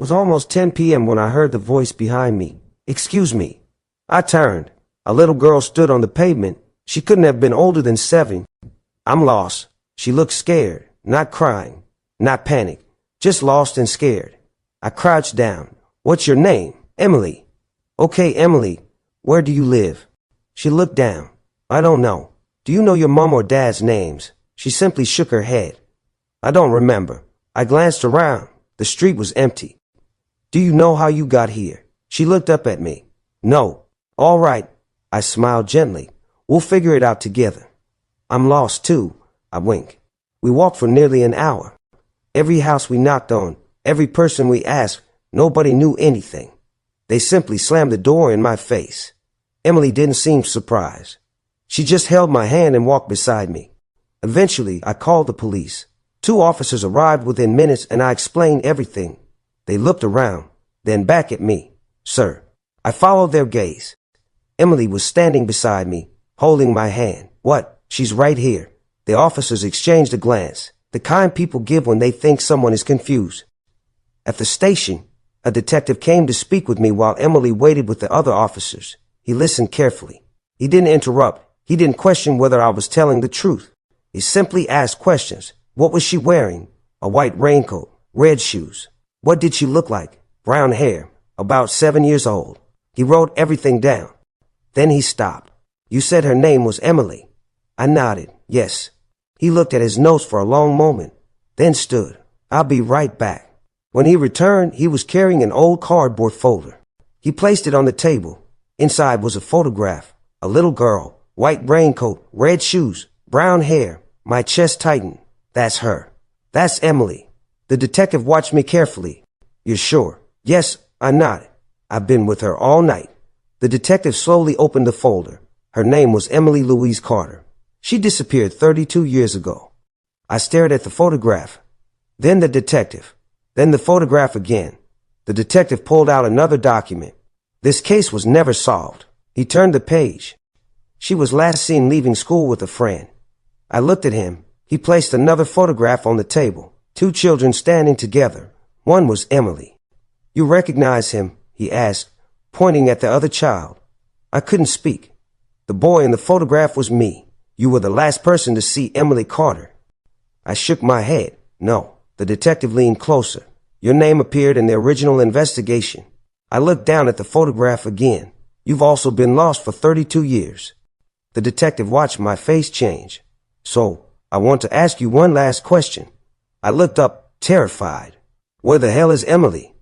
was almost 10 p.m. when I heard the voice behind me. "Excuse me." I turned. A little girl stood on the pavement. She couldn't have been older than 7. "I'm lost." She looked scared, not crying, not panicked, just lost and scared. I crouched down. "What's your name?" "Emily." "Okay, Emily, where do you live?" She looked down. "I don't know." "Do you know your mom or dad's names?" She simply shook her head. "I don't remember." I glanced around. The street was empty. "Do you know how you got here?" She looked up at me. "No." "All right." I smiled gently. "We'll figure it out together." "I'm lost too." I winked. We walked for nearly an hour. Every house we knocked on, every person we asked, nobody knew anything. They simply slammed the door in my face. Emily didn't seem surprised. She just held my hand and walked beside me. Eventually, I called the police. 2 officers arrived within minutes and I explained everything. They looked around, then back at me. "Sir." I followed their gaze. Emily was standing beside me, holding my hand. "What?" "She's right here." The officers exchanged a glance, the kind people give when they think someone is confused. At the station, a detective came to speak with me while Emily waited with the other officers. He listened carefully. He didn't interrupt. He didn't question whether I was telling the truth. He simply asked questions. What was she wearing? A white raincoat, red shoes. What did she look like? Brown hair, about 7 years old. He wrote everything down. Then he stopped. "You said her name was Emily." I nodded, yes. He looked at his notes for a long moment, then stood. "I'll be right back." When he returned, he was carrying an old cardboard folder. He placed it on the table. Inside was a photograph. A little girl, white raincoat, red shoes, brown hair. My chest tightened. "That's her. That's Emily." The detective watched me carefully. "You're sure?" "Yes," I nodded. "I've been with her all night." The detective slowly opened the folder. Her name was Emily Louise Carter. She disappeared 32 years ago. I stared at the photograph. Then the detective. Then the photograph again. The detective pulled out another document. This case was never solved. He turned the page. She was last seen leaving school with a friend. I looked at him. He placed another photograph on the table. 2 children standing together. One was Emily. "You recognize him?" he asked, pointing at the other child. I couldn't speak. The boy in the photograph was me. "You were the last person to see Emily Carter." I shook my head. "No." The detective leaned closer. "Your name appeared in the original investigation." I looked down at the photograph again. "You've also been lost for 32 years. The detective watched my face change. "So, I want to ask you one last question." I looked up, terrified. "Where the hell is Emily?"